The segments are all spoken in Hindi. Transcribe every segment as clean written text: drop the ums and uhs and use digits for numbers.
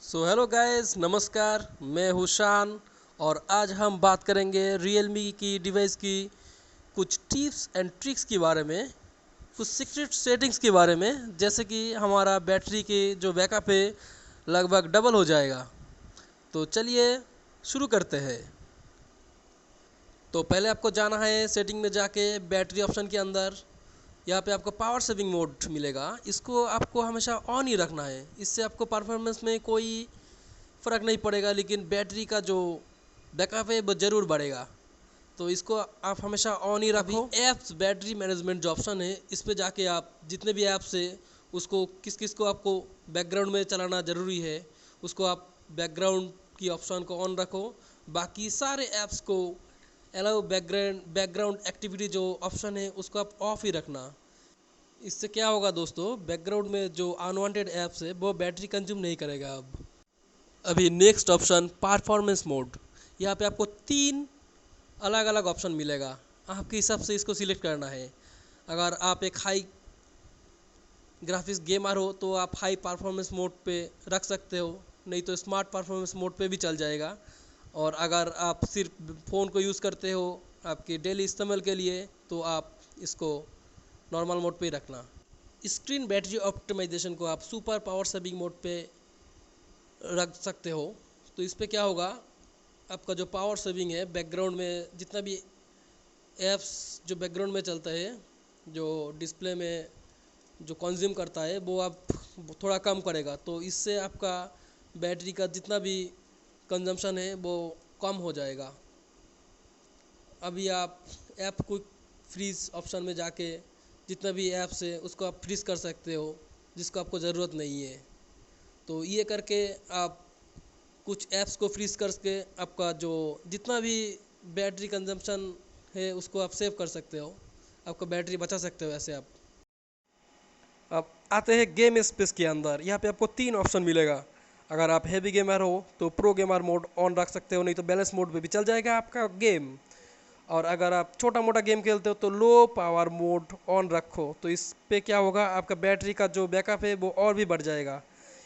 सो हेलो गाइस, नमस्कार। मैं हूँ शान और आज हम बात करेंगे रियलमी की डिवाइस की कुछ टिप्स एंड ट्रिक्स के बारे में, कुछ सीक्रेट सेटिंग्स के बारे में, जैसे कि हमारा बैटरी की जो बैकअप है लगभग डबल हो जाएगा। तो चलिए शुरू करते हैं। तो पहले आपको जाना है सेटिंग में जाके बैटरी ऑप्शन के अंदर। यहाँ पे आपको पावर सेविंग मोड मिलेगा, इसको आपको हमेशा ऑन ही रखना है। इससे आपको परफॉर्मेंस में कोई फ़र्क नहीं पड़ेगा, लेकिन बैटरी का जो बैकअप है वो ज़रूर बढ़ेगा। तो इसको आप हमेशा ऑन ही रखो। ऐप्स बैटरी मैनेजमेंट जो ऑप्शन है, इस पे जाके आप जितने भी ऐप्स है उसको किस किस को आपको बैकग्राउंड में चलाना ज़रूरी है, उसको आप बैकग्राउंड की ऑप्शन को ऑन रखो। बाकी सारे ऐप्स को अलाउ बैकग्राउंड एक्टिविटी जो ऑप्शन है उसको आप ऑफ ही रखना। इससे क्या होगा दोस्तों, बैकग्राउंड में जो अनवांटेड ऐप्स है वो बैटरी कंज्यूम नहीं करेगा। अभी नेक्स्ट ऑप्शन परफॉर्मेंस मोड। यहाँ पे आपको 3 अलग अलग ऑप्शन मिलेगा, आपके हिसाब से इसको सिलेक्ट करना है। अगर आप एक हाई ग्राफिक्स गेमर हो तो आप हाई परफॉर्मेंस मोड पे रख सकते हो, नहीं तो स्मार्ट परफॉर्मेंस मोड पे भी चल जाएगा। और अगर आप सिर्फ फ़ोन को यूज़ करते हो आपके डेली इस्तेमाल के लिए, तो आप इसको नॉर्मल मोड पे ही रखना। स्क्रीन बैटरी ऑप्टिमाइजेशन को आप सुपर पावर सेविंग मोड पे रख सकते हो। तो इस पे क्या होगा, आपका जो पावर सेविंग है, बैकग्राउंड में जितना भी ऐप्स जो बैकग्राउंड में चलता है, जो डिस्प्ले में जो कंज्यूम करता है, वो आप थोड़ा कम करेगा। तो इससे आपका बैटरी का जितना भी कंजम्पशन है वो कम हो जाएगा। अभी आप ऐप क्विक फ्रीज ऑप्शन में जाके जितना भी ऐप्स है उसको आप फ्रीज कर सकते हो जिसको आपको ज़रूरत नहीं है। तो ये करके आप कुछ ऐप्स को फ्रीज करके आपका जो जितना भी बैटरी कंजम्पशन है उसको आप सेव कर सकते हो, आपका बैटरी बचा सकते हो ऐसे आप। अब आते हैं गेम स्पेस के अंदर। यहाँ पे आपको 3 ऑप्शन मिलेगा। अगर आप हैवी गेमर हो तो प्रो गेमर मोड ऑन रख सकते हो, नहीं तो बैलेंस मोड पे भी चल जाएगा आपका गेम। और अगर आप छोटा मोटा गेम खेलते हो तो लो पावर मोड ऑन रखो। तो इस पे क्या होगा, आपका बैटरी का जो बैकअप है वो और भी बढ़ जाएगा।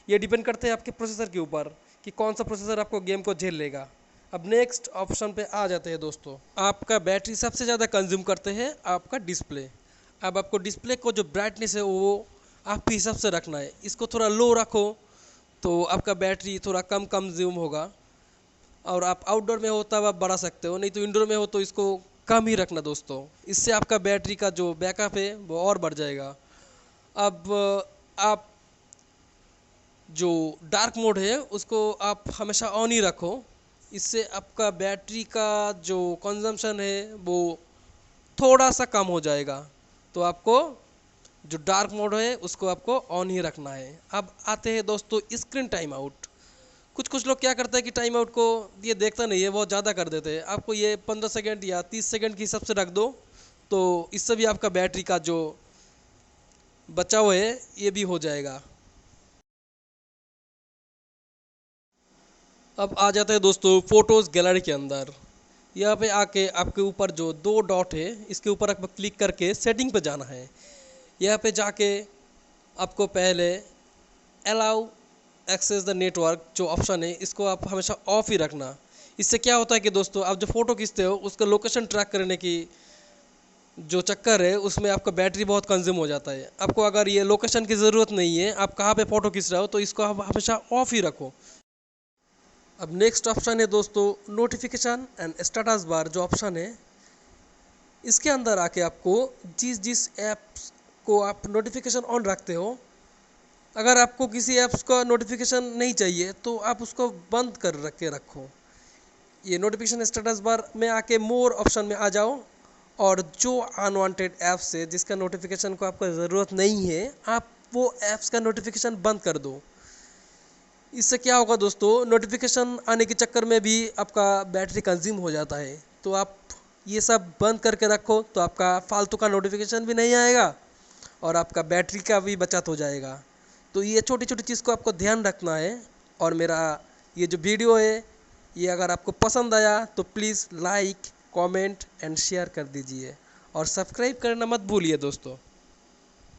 ये डिपेंड करते हैं आपके प्रोसेसर के ऊपर कि कौन सा प्रोसेसर आपको गेम को झेल लेगा। अब नेक्स्ट ऑप्शन पे आ जाते हैं दोस्तों। आपका बैटरी सबसे ज़्यादा कंज्यूम करते हैं आपका डिस्प्ले। अब आपको डिस्प्ले को जो ब्राइटनेस है वो आपके हिसाब से रखना है। इसको थोड़ा लो रखो तो आपका बैटरी थोड़ा कम कंज्यूम होगा। और आप आउटडोर में हो तब आप बढ़ा सकते हो, नहीं तो इंडोर में हो तो इसको कम ही रखना दोस्तों। इससे आपका बैटरी का जो बैकअप है वो और बढ़ जाएगा। अब आप जो डार्क मोड है उसको आप हमेशा ऑन ही रखो। इससे आपका बैटरी का जो कंजम्पशन है वो थोड़ा सा कम हो जाएगा। तो आपको जो डार्क मोड है उसको आपको ऑन ही रखना है। अब आते हैं दोस्तों स्क्रीन टाइम आउट। कुछ कुछ लोग क्या करते हैं कि टाइम आउट को ये देखता नहीं है, बहुत ज़्यादा कर देते हैं। आपको ये 15 सेकेंड या 30 सेकेंड के हिसाब से रख दो, तो इससे भी आपका बैटरी का जो बचाव है ये भी हो जाएगा। अब आ जाते हैं दोस्तों फोटोज़ गैलरी के अंदर। यहाँ पे आके आपके ऊपर जो 2 डॉट है इसके ऊपर आपको क्लिक करके सेटिंग पे जाना है। यहाँ पे जाके आपको पहले अलाउ एक्सेस द नेटवर्क जो ऑप्शन है इसको आप हमेशा ऑफ ही रखना। इससे क्या होता है कि दोस्तों आप जो फ़ोटो खींचते हो उसका लोकेशन ट्रैक करने की जो चक्कर है उसमें आपका बैटरी बहुत कंज्यूम हो जाता है। आपको अगर ये लोकेशन की ज़रूरत नहीं है, आप कहाँ पे फ़ोटो खींच रहे हो, तो इसको आप हमेशा ऑफ ही रखो। अब नेक्स्ट ऑप्शन है दोस्तों नोटिफिकेशन एंड स्टेटस बार जो ऑप्शन है, इसके अंदर आके आपको जिस जिस ऐप्स को आप नोटिफिकेशन ऑन रखते हो, अगर आपको किसी ऐप्स का नोटिफिकेशन नहीं चाहिए तो आप उसको बंद कर रखो। ये नोटिफिकेशन स्टेटस बार में आके मोर ऑप्शन में आ जाओ और जो अनवांटेड ऐप्स है जिसका नोटिफिकेशन को आपको ज़रूरत नहीं है, आप वो ऐप्स का नोटिफिकेशन बंद कर दो। इससे क्या होगा दोस्तों, नोटिफिकेशन आने के चक्कर में भी आपका बैटरी कंज्यूम हो जाता है। तो आप ये सब बंद करके रखो तो आपका फालतू का नोटिफिकेशन भी नहीं आएगा और आपका बैटरी का भी बचत हो जाएगा। तो ये छोटी छोटी चीज़ को आपको ध्यान रखना है। और मेरा ये जो वीडियो है ये अगर आपको पसंद आया तो please like, comment and share कर दीजिए और सब्सक्राइब करना मत भूलिए दोस्तों।